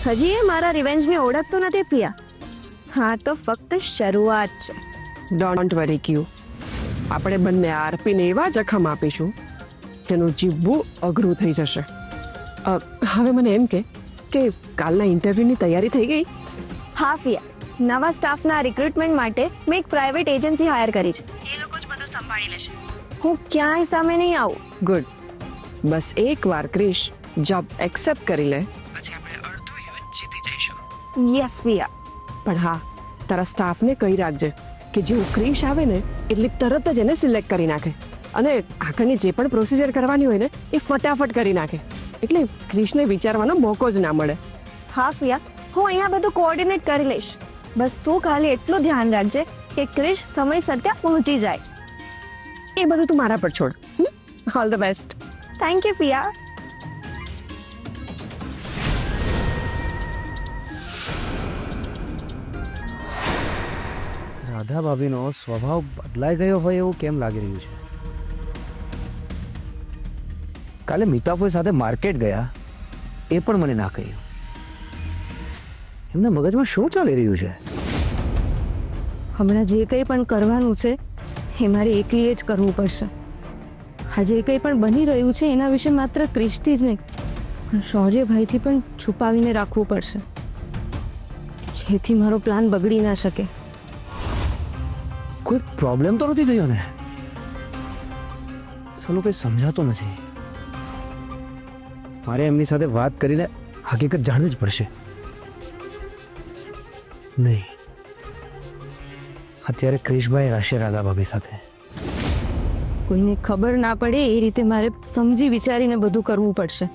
હજી એ મારા રિવેન્જની ઓળખ તો નથી પિયા. હા તો ફક્ત શરૂઆત છે. ડોન્ટ વરી ક્યુ, આપણે બંને આરપીને એવા જખમ આપીશું કે એનું જીવવું અઘરું થઈ જશે. હવે મને એમ કે કાલના ઇન્ટરવ્યૂની તૈયારી થઈ ગઈ? હા પિયા, નવા સ્ટાફના રિક્રુટમેન્ટ માટે મેં એક પ્રાઇવેટ એજન્સી હાયર કરી છે. એ લોકો જ બધું સંભાળી લેશે. હું ક્યાંય સામે નહીં આવું. ગુડ. બસ એકવાર ક્રિશ જોબ એક્સેપ્ટ કરી લે પછી આપણે અડધું યુદ્ધ જીતી જઈશું. યસ પિયા. પણ હા, તારા સ્ટાફને કહી રાખજે કે જેવું ક્રિશ આવે ને એટલે તરત જ એને સિલેક્ટ કરી નાખે અને આગળની જે પણ પ્રોસિજર કરવાની હોય ને એ ફટાફટ કરી નાખે, એટલે ક્રિશને વિચારવાનો મોકો જ ના મળે. હા પિયા, હું અહીંયા બધું કોઓર્ડિનેટ કરી લઈશ. બસ તું ખાલી એટલું ધ્યાન રાખજે કે ક્રિશ સમયસર ત્યાં પહોંચી જાય. એ બધું તું મારા પર છોડ. All the best. Thank you Piya. Radha ભાભીનો સ્વભાવ બદલાઈ ગયો હોય એવું કેમ લાગી રહ્યું છે? કાલે મીતાફોઈ સાથે માર્કેટ ગયા એ પણ મને ના કહ્યું. એમના મગજમાં શું ચાલી રહ્યું છે? હમણાં જે કંઈ પણ કરવાનું છે એ મારે એકલીએ જ કરવું પડશે. આ જે કંઈ પણ બની રહ્યું છે એના વિશે માત્ર ક્રિશથી જ નહીં પણ શૌર્યભાઈથી પણ છુપાવીને રાખવું પડશે, જેથી મારો પ્લાન બગડી ના શકે. કોઈ પ્રોબ્લેમ તો નથી થયો ને? ચલો કંઈ સમજાતું નથી. મારે એમની સાથે વાત કરીને હકીકત જાણવી જ પડશે. નહીં, અત્યારે ક્રિશભાઈ રહેશે રાધા ભાભી સાથે. કોઈને ખબર ના પડે એ રીતે મારે સમજી વિચારીને બધું કરવું પડશે,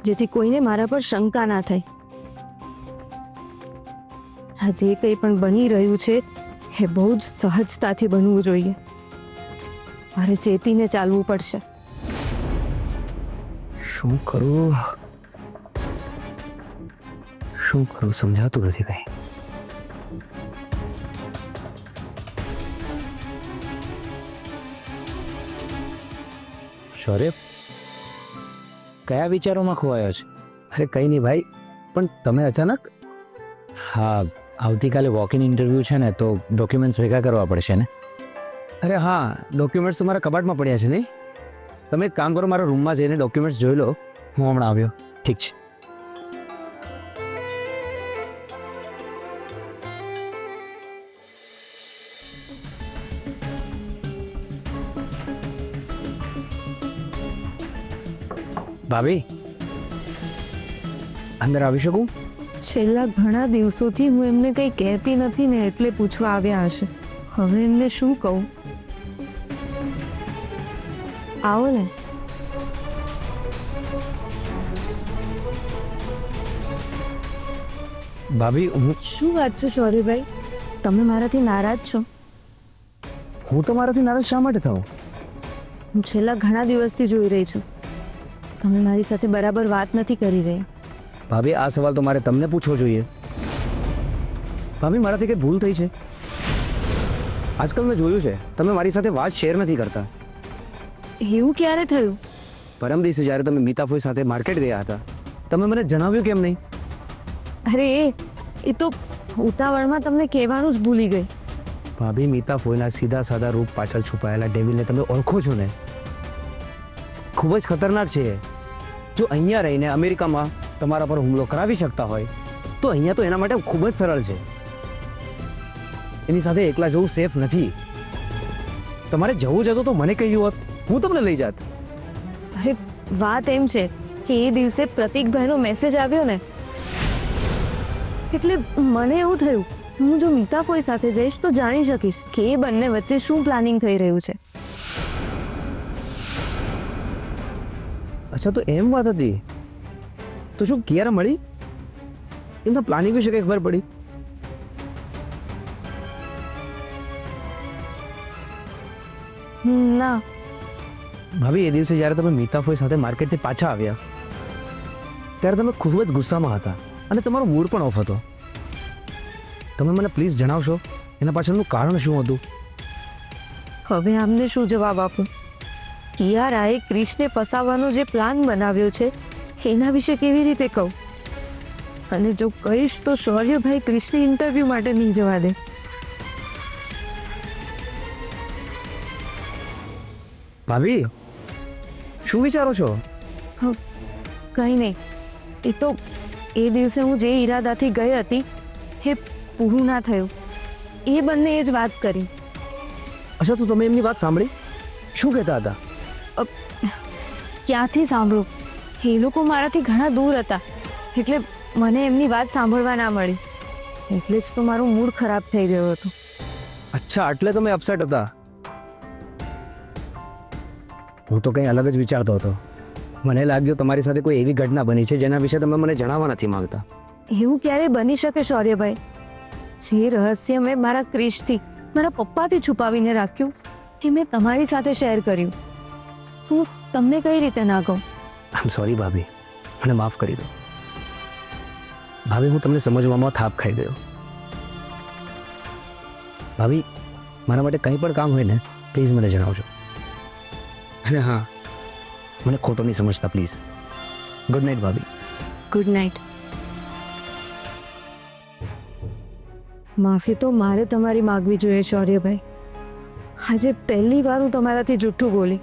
જેથી કોઈને મારા પર શંકા ના થાય. આ જે કંઈ પણ બની રહ્યું છે એ બહુ જ સહજતાથી બનવું જોઈએ. મારે ચેતીને ચાલવું પડશે. શું કરું સમજાતું નથી કંઈ. શૌર્ય, કયા વિચારોમાં ખોવાયો છે? અરે કંઈ નહીં ભાઈ, પણ તમે અચાનક? હા, આવતીકાલે વોક ઇન ઇન્ટરવ્યૂ છે ને તો ડોક્યુમેન્ટ્સ ભેગા કરવા પડશે ને. અરે હા, ડોક્યુમેન્ટ્સ તો મારા કબાટમાં પડ્યા છે નહીં? તમે એક કામ કરો, મારા રૂમમાં જઈને ડોક્યુમેન્ટ્સ જોઈ લો. હું હમણાં આવ્યો. ઠીક છે. ભાભી, અંદર આવી શકું? છેલ્લા ઘણા દિવસોથી હું એમને કંઈ કહેતી નથી ને એટલે પૂછવા આવ્યા હશે. હવે એમને શું કહું? આવો ને. ભાભી, શું વાત છે શૌર્યભાઈ? તમે મારાથી નારાજ છો? હું તમારાથી નારાજ શા માટે થાઉં? હું છેલ્લા ઘણા દિવસથી જોઈ રહી છું તમે મારી સાથે બરાબર વાત નથી કરી રહી. ભાભી, આ સવાલ તો મારે તમને પૂછવો જોઈએ. ભાભી, મારાથી કંઈ ભૂલ થઈ છે? આજકાલ મેં જોયું છે તમે મારી સાથે વાત શેર નથી કરતા. એવું ક્યારે થયું? પરમ દિવસે જ્યારે તમે મીતાફોઈ સાથે માર્કેટ ગયા હતા તમે મને જણાવ્યું કેમ નહીં? અરે એ તો ઉતાવળમાં તમને કહેવાનું જ ભૂલી ગઈ. ભાભી, મીતાફોઈના સીધા સાદા રૂપ પાછળ છુપાયેલા ડેવિલને તમે ઓળખો છો ને? ખૂબ જ ખતરનાક છે. જો અહીંયા રહીને અમેરિકામાં તમારા પર હુમલો કરાવી શકતા હોય તો અહીંયા તો એના માટે ખૂબ જ સરળ છે. એની સાથે એકલા જવું સેફ નથી. તમારે જવું જતું તો મને કહ્યું હોત, હું તમને લઈ જાત. અરે વાત એમ છે કે એ દિવસે પ્રતીકભાઈનો મેસેજ આવ્યો ને એટલે મને એવું થયું હું જો મીતાફોઈ સાથે જઈશ તો જાણી શકીશ કે એ બંને વચ્ચે શું પ્લાનિંગ થઈ રહ્યું છે. અચ્છા, તો એમ વાત હતી. તો શું કિયારા મળી? એમના પ્લાનિંગ વિશે કંઈ ખબર પડી? ના ભાભી, એ દિવસે જ્યારે તમે મીતાફોઈ સાથે માર્કેટથી પાછા આવ્યા ત્યારે તમે ખૂબ જ ગુસ્સામાં હતા અને તમારો મૂડ પણ ઓફ હતો. તમે મને પ્લીઝ જણાવશો એના પાછળનું કારણ શું હતું? હવે આમને શું જવાબ આપું? કિયારાએ ક્રિશને ફસાવવાનો જે પ્લાન બનાવ્યો છે એના વિશે કેવી રીતે કહું? અને જો કહીશ તો શૌર્યભાઈ ક્રિશની ઇન્ટરવ્યૂ માટે નહીં જવા દે. ભાભી શું વિચારો છો? કંઈ નહીં, એ તો એ દિવસે હું જે ઈરાદાથી ગઈ હતી એ પૂરું ના થયું. એ બંને જ વાત કરી. અચ્છા, તો તમે એમની વાત સાંભળી? શું કહેતા હતા? ક્યાંથી સાંભળું? એ લોકો મારાથી ઘણા દૂર હતા, એટલે મને એમની વાત સાંભળવા ના મળી. એટલે જ તો મારું મૂડ ખરાબ થઈ ગયો હતો. અચ્છા, એટલે તમે અપસેટ હતા. હું તો કંઈ અલગ જ વિચારતો હતો. મને લાગ્યું તમારી સાથે કોઈ એવી ઘટના બની છે જેના વિશે તમે મને જણાવવા નથી માંગતા. એવું ક્યારે બની શકે શૌર્યભાઈ? જે રહસ્ય મેં મારા ક્રિશથી, મારા પપ્પાથી છુપાવીને રાખ્યું એ મેં તમારી સાથે શેર કર્યું. હું તમને કઈ રીતે ના કહું? આઈ એમ સોરી ભાભી, મને માફ કરી દો. ભાભી, હું તમને સમજવામાં થાપ ખાઈ ગયો. ભાભી, મારા માટે કંઈ પણ કામ હોય ને પ્લીઝ મને જણાવજો. અને હા, મને ખોટો નહીં સમજતા પ્લીઝ. ગુડ નાઇટ ભાભી. Good night. માફી તો મારે તમારી માગવી જોઈએ શૌર્યભાઈ. આજે પહેલી વાર હું તમારાથી જૂઠું બોલી.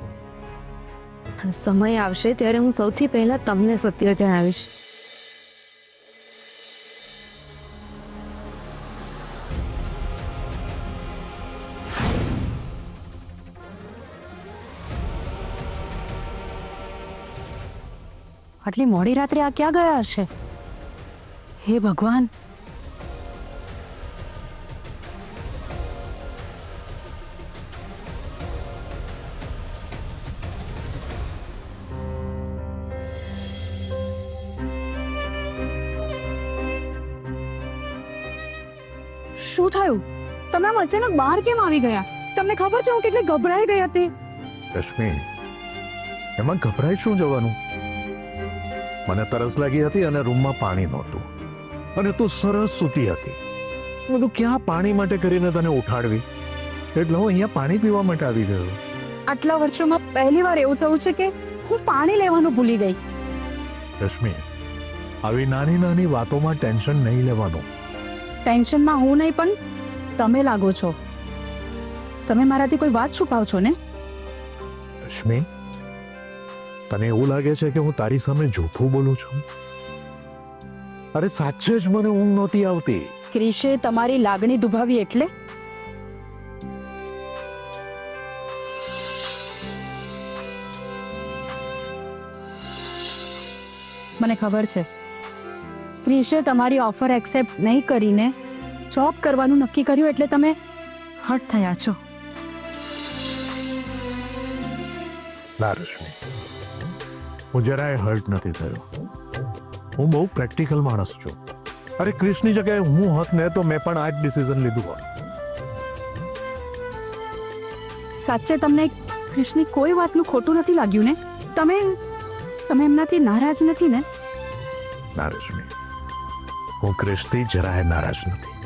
સમય આવશે ત્યારે હું સૌથી પહેલા તમને સત્ય જણાવીશ. આટલી મોડી રાત્રે આ ક્યાં ગયા હશે? હે ભગવાન! શું થયું? તમે આમ અચાનક બહાર કેમ આવી ગયા? તમને ખબર છે હું કેટલી ગભરાઈ ગઈ હતી. રશ્મિ, એમાં ગભરાઈ શું જવાનું? મને તરસ લાગી હતી અને રૂમમાં પાણી નહોતું અને તું સરસ સૂતી હતી. મેં તું ક્યાં પાણી માટે કરીને તને ઉઠાડવી, એટલે હું અહીંયા પાણી પીવા માટે આવી ગયો. આટલા વર્ષોમાં પહેલી વાર એવું થયું છે કે હું પાણી લેવાનું ભૂલી ગઈ. રશ્મિ, આવી નાની નાની વાતોમાં ટેન્શન નહીં લેવાનું. ટેન્શનમાં હું નહીં પણ તમે લાગો છો. તમે મારાથી કોઈ વાત છુપાવ છો ને? રશ્મિ, તને એવું લાગે છે કે હું તારી સામે જૂઠું બોલું છું? અરે સાચે જ મને ઊંઘ નહોતી આવતી. ક્રિશે તમારી લાગણી દુભાવી એટલે? મને ખબર છે ક્રિશે તમારી ઓફર એક્સેપ્ટ નહીં કરીને જોબ કરવાનું નક્કી કર્યું, એટલે તમે હર્ટ થયા છો. ના રશ્મિ, હું જરાય હર્ટ નથી થયો. હું બહુ પ્રેક્ટિકલ માણસ છું. અરે ક્રિશની જગ્યાએ હું હોત ને તો મેં પણ આ જ ડિસિઝન લીધું હોત. સાચે તમને ક્રિશની કોઈ વાતનું ખોટું નથી લાગ્યું ને? તમે એમનાથી નારાજ નથી ને? ના રશ્મિ, હું ક્રિશથી જરાય નારાજ નથી.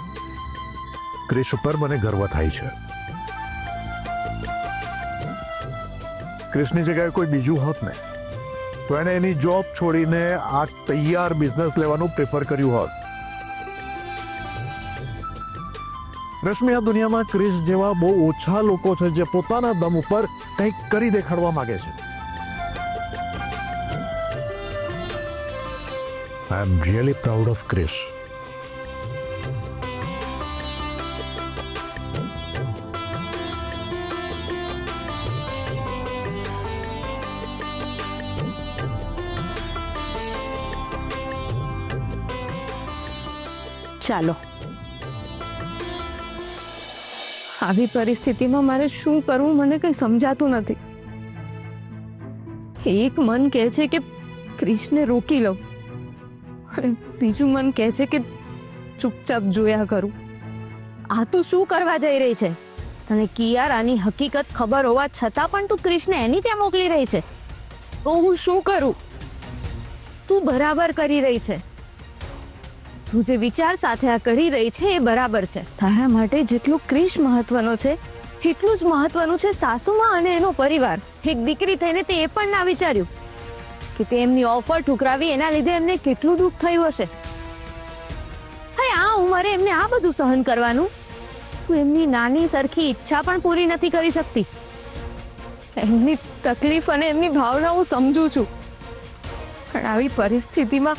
ક્રિશ ઉપર મને ગર્વ થાય છે. ક્રિશની જગ્યાએ કોઈ બીજું હોત ને તો એને એની જોબ છોડીને આ તૈયાર બિઝનેસ લેવાનું પ્રિફર કર્યું હોત. રશ્મિ, આ દુનિયામાં ક્રિશ જેવા બહુ ઓછા લોકો છે જે પોતાના દમ ઉપર કંઈક કરી દેખાડવા માંગે છે. I am really proud of Krish. ચાલો. આવી પરિસ્થિતિમાં મારે શું કરવું મને કંઈ સમજાતું નથી. એક મન કહે છે કે ક્રિશને રોકી લઉં, અને બીજું મન કહે છે કે ચૂપચાપ જોયા કરું. આ તું શું કરવા જઈ રહી છે? તને કિયારાની હકીકત ખબર હોવા છતાં પણ તું ક્રિશને એની ત્યાં મોકલી રહી છે. તો હું શું કરું? તું બરાબર કરી રહી છે. તું જે વિચાર સાથે આ કરી રહી છે એ બરાબર છે. તારા માટે જેટલું ક્રિશ મહત્વનો છે એટલું જ મહત્વનું છે સાસુમાં અને એનો પરિવાર. એક દીકરી થઈને તે એ પણ ના વિચાર્યું કે તે એમની ઓફર ઠુકરાવી એના લીધે એમને કેટલું દુઃખ થયું હશે. આ ઉંમરે એમને આ બધું સહન કરવાનું? તું એમની નાની સરખી ઈચ્છા પણ પૂરી નથી કરી શકતી. એમની તકલીફ અને એમની ભાવના હું સમજુ છું, પણ આવી પરિસ્થિતિમાં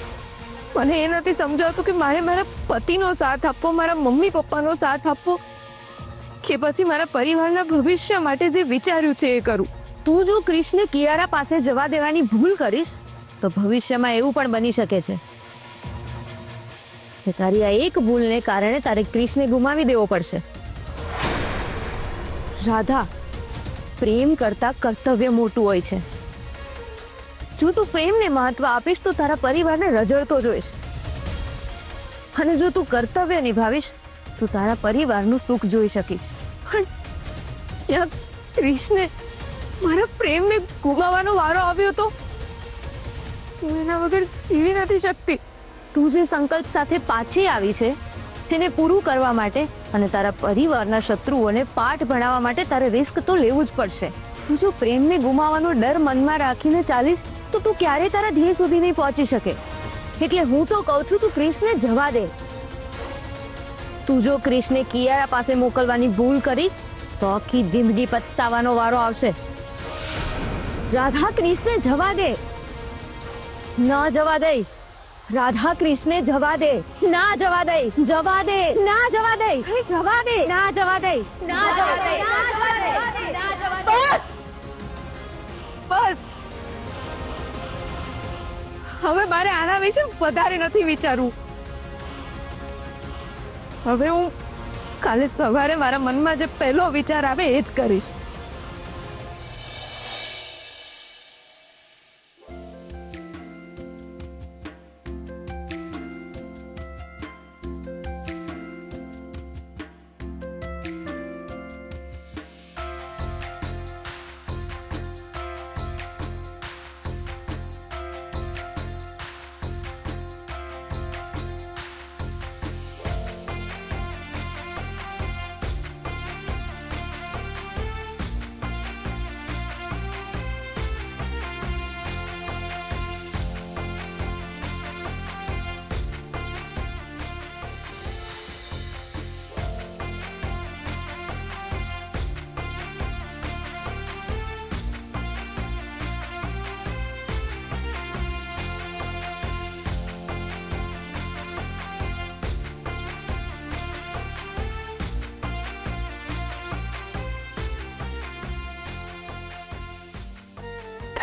મને એ નથી સમજાવતું કે મારે મારા પતિનો સાથ આપવો, મારા મમ્મી પપ્પાનો સાથ આપવો, કે પછી મારા પરિવારના ભવિષ્ય માટે જે વિચાર્યું છે એ કરું. તું જો ક્રિશને કિયારા પાસે જવા દેવાની ભૂલ કરીશ તો ભવિષ્યમાં એવું પણ બની શકે છે કે તારી આ એક ભૂલને કારણે તારે ક્રિશને ગુમાવી દેવો પડશે. રાધા, પ્રેમ કરતા કર્તવ્ય મોટું હોય છે. જો તું પ્રેમને મહત્વ આપીશ તો તારા પરિવારને રજળતો જોઈશ, અને જો તું કર્તવ્ય નિભાવીશ તો તારા પરિવારનું સુખ જોઈ શકીશ. પણ ત્યાં ક્રિશને, મારા પ્રેમને ગુમાવવાનો વારો આવ્યો તો હું એના વગર જીવી નથી શકતી. તું જે સંકલ્પ સાથે પાછી આવી છે તેને પૂરું કરવા માટે અને તારા પરિવારના શત્રુઓને પાઠ ભણાવવા માટે તારે રિસ્ક તો લેવું જ પડશે. તું જો પ્રેમને ગુમાવવાનો ડર મનમાં રાખીને ચાલીશ તો તું ક્યારે તારા ધ્યેય સુધી નહીં પહોંચી શકે. એટલે હું તો કહું છું તું ક્રિશને જવા દે. તું જો ક્રિશને કિયારા પાસે મોકલવાની ભૂલ કરીશ તો આખી જિંદગી પછતાવાનો વારો આવશે. રાધા, ક્રિશને જવા દે. ન જવા દઈશ. રાધા, ક્રિશને જવા દે. ના જવા દઈશ. જવા દે. ના જવા દઈશ. જવા દે. ના જવા દઈશ. ના જવા દઈશ. બસ બસ, હવે મારે આના વિશે વધારે નથી વિચારવું. હવે હું કાલે સવારે મારા મનમાં જે પહેલો વિચાર આવે એ જ કરીશ.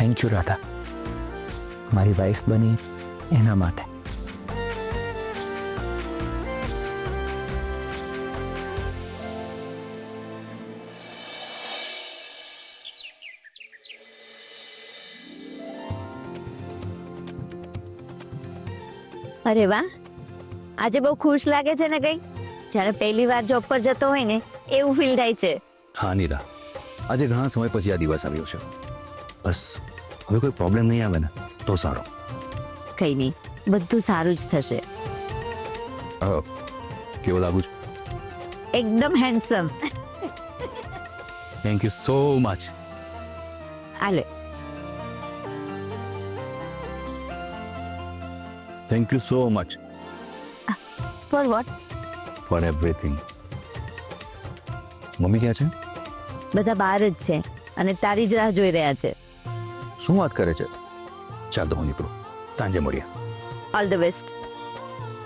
થેન્ક યુ રાધા, મારી વાઈફ બની એના માટે. અરે વાહ, આજે બહુ ખુશ લાગે છે ને કઈ? જ્યારે પહેલી વાર જોબ પર જતો હોય ને એવું ફીલ થાય છે. હા નીરા, આજે ઘણા સમય પછી આ દિવસ આવ્યો છે. બસ હવે કોઈ પ્રોબ્લેમ નહીં આવે ને તો સારું. કઈ નહીં, બધું સારું જ થશે. કેવો લાગુ છું? એકદમ handsome. Thank you so much. આલે. Thank you so much for what? For everything. મમ્મી ક્યાં છે? બધા બહાર જ છે અને તારી જ રાહ જોઈ રહ્યા છે. શું વાત કરે છે? ચાલ તો હું નીકળું, સાંજે મળીએ. All the best.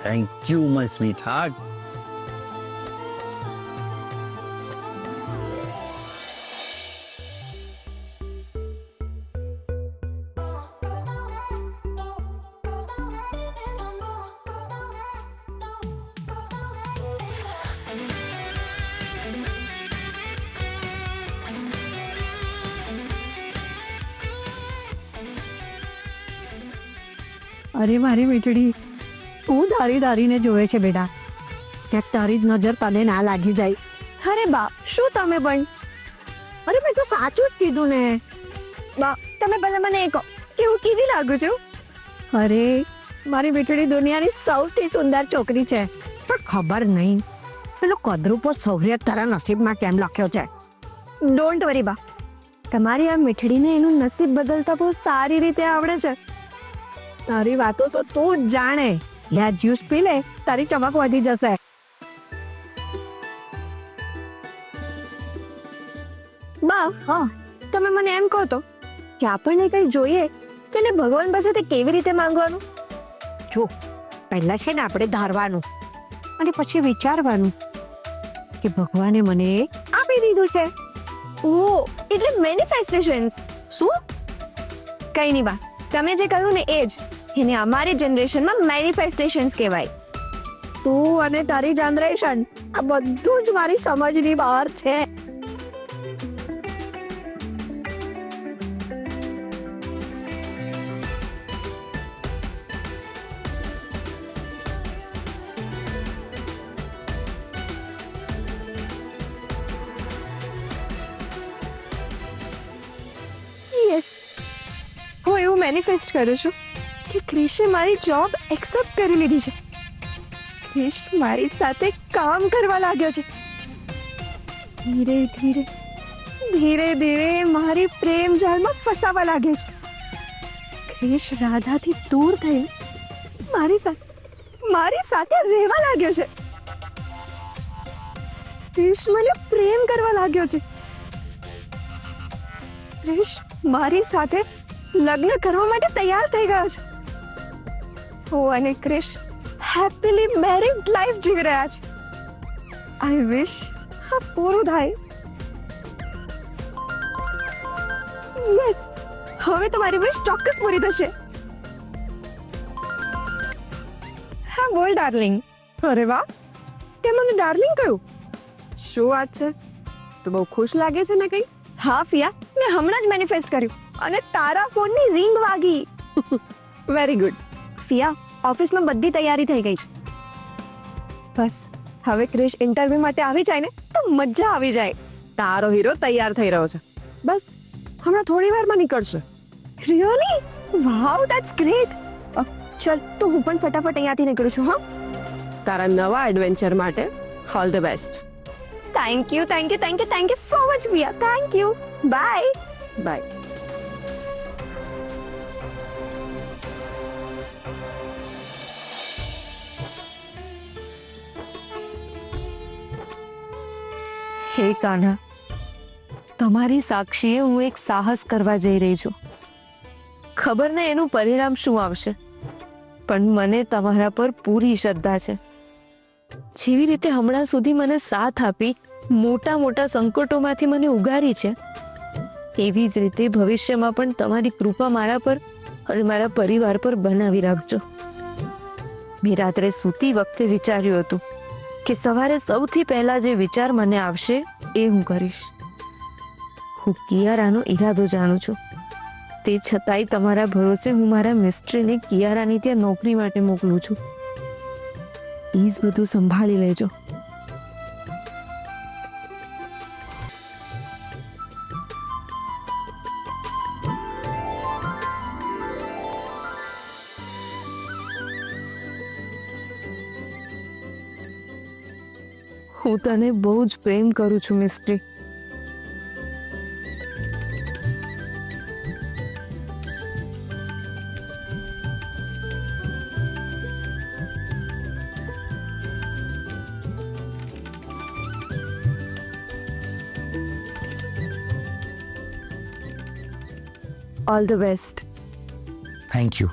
Thank you my sweet heart. અરે મારી મીઠડી, તું ધારી ધારીને જોવે છે બેટા, ક્યાંક તારી જ નજર તને ના લાગી જાય. અરે બા, શું તમે પણ? અરે મેં તો સાચું જ કીધું ને. બા, તમે પહેલા મને એ કહો, કેવું કીધી લાગુ છું? અરે મારી મીઠડી દુનિયાની સૌથી સુંદર છોકરી છે, પણ ખબર નહીં પેલો કદરૂપો સૌર્ય તારા નસીબમાં કેમ લખ્યો છે. ડોન્ટ વરી બા, તમારી આ મીઠડીને એનું નસીબ બદલતા બહુ સારી રીતે આવડે છે. તારી વાતો તો તું જ જાણે. લે આ જ્યુસ પી લે, તારી ચમક વધી જશે. બા, હા, તમે મને એમ કહો તો કે આપણને કંઈ જોઈએ તો એને ભગવાન પાસેથી કેવી રીતે માંગવાનું? જો પહેલા છે ને આપણે ધારવાનું અને પછી વિચારવાનું કે ભગવાને મને આપી દીધું છે. ઓ, એટલે મેનિફેસ્ટેશન્સ. શું? કઈ નહીં બા, તમે જે કહ્યું ને એ જ, એને અમારી જનરેશનમાં મેનિફેસ્ટેશન્સ કહેવાય. તું અને તારી જનરેશન આ બધું જ મારી સમજની બહાર છે. યસ, હું એવું મેનિફેસ્ટ કરું છું કે ક્રિશે મારી જોબ એક્સેપ્ટ કરી લીધી છે. ક્રિશ મારી સાથે કામ કરવા લાગ્યો છે. ધીરે ધીરે ધીરે ધીરે મારી પ્રેમ જાળમાં ફસાવા લાગ્યો છે. ક્રિશ રાધાથી દૂર થઈને મારી સાથે રહેવા લાગ્યો છે. ક્રિશ મને પ્રેમ કરવા લાગ્યો છે. ક્રિશ મારી સાથે લગ્ન કરવા માટે તૈયાર થઈ ગયો છે. હું અને ક્રિશ હેપીલી મેરીડ લાઈફ જીવી રહ્યા છે. આઈ વિશ આ પૂરું થાય. યસ, હવે તમારી વિશ ચોક્કસ પૂરી થશે. હા બોલ ડાર્લિંગ. અરે વાહ, તે મને ડાર્લિંગ કહ્યું. શું વાત છે? તો બહુ ખુશ લાગે છે ને કંઈ? હા ફિયા, મેં હમણાં જ મેનિફેસ્ટ કર્યું અને તારા ફોનની રિંગ વાગી. Very good. ફિયા, ઓફિસમાં બધી તૈયારી થઈ ગઈ છે. બસ હવે ક્રિશ ઇન્ટરવ્યુ માટે આવી જાય ને તો મજા આવી જાય. તારો હીરો તૈયાર થઈ રહ્યો છે. બસ હમણાં થોડી વારમાં નીકળશે. રિયલી? Wow, that's great. ચલ તો હું પણ ફટાફટ અહીંયાથી નીકળું છું. હા, તારા નવા એડવેન્ચર માટે all the best. Thank you thank you thank you thank you so much Fiya. Thank you. Bye. Bye. હે કાન્હા, તમારી સાક્ષીએ હું એક સાહસ કરવા જઈ રહી છું. ખબર ને એનું પરિણામ શું આવશે, પણ મને તમારા પર પૂરી શ્રદ્ધા છે. જેવી રીતે હમણાં સુધી મને સાથ આપી મોટા મોટા સંકટોમાંથી મને ઉગારી છે, એવી જ રીતે ભવિષ્યમાં પણ તમારી કૃપા મારા પર અને મારા પરિવાર પર બનાવી રાખજો. મેં રાત્રે સૂતી વખતે વિચાર્યું હતું કે સવારે સૌથી પહેલા જે વિચાર મને આવશે એ હું કરીશ. હું કિયારાનો ઈરાદો જાણું છું, તે છતાંય તમારા ભરોસે હું મારા મિસ્ત્રીને કિયારાની ત્યાં નોકરી માટે મોકલું છું. પ્લીઝ બધું સંભાળી લેજો. હું તને બહુ જ પ્રેમ કરું છું Mistry. All the best. Thank you.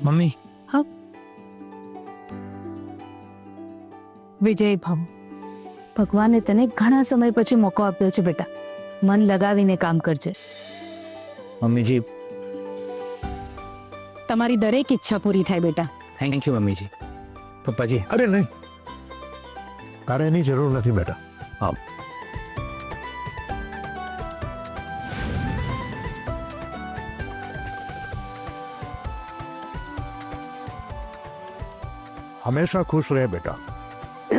મમ્મી, વિજય ભવ, ભગવાને તને ઘણા સમય પછી મોકો આપ્યો છે બેટા. મન લગાવીને કામ કરજે. મમ્મીજી. તમારી દરેક ઈચ્છા પૂરી થાય બેટા. થેન્ક યુ મમ્મીજી. પપ્પાજી. અરે નહીં, તારે એની જરૂર નથી બેટા. હા, હંમેશા ખુશ રહે બેટા.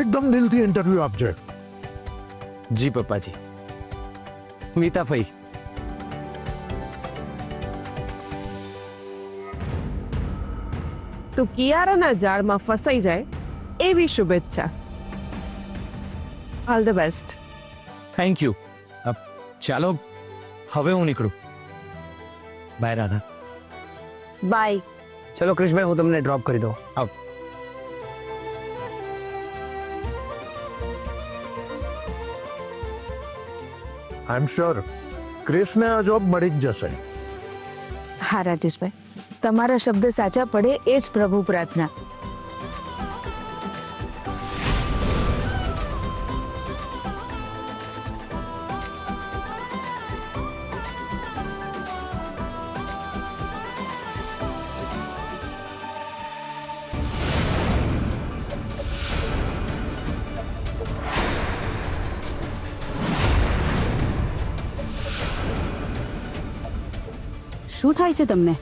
એકદમ દિલથી ઇન્ટરવ્યુ આપજે. જી પપ્પાજી. મીતા ભાઈ. તું કિયારાના જાળમાં ફસાઈ જાય એવી શુભેચ્છા. All the best. Thank you. ચાલો હવે હું નીકળું. બાય રાધા. બાય. ચલો ક્રિશભાઈ, હું તમને ડ્રોપ કરી દઉં. આઈ એમ શ્યોર ક્રિશને આ જોબ મળી જ જશે. હા રાજેશભાઈ, તમારા શબ્દ સાચા પડે એ જ પ્રભુ પ્રાર્થના. શું થાય છે તમને?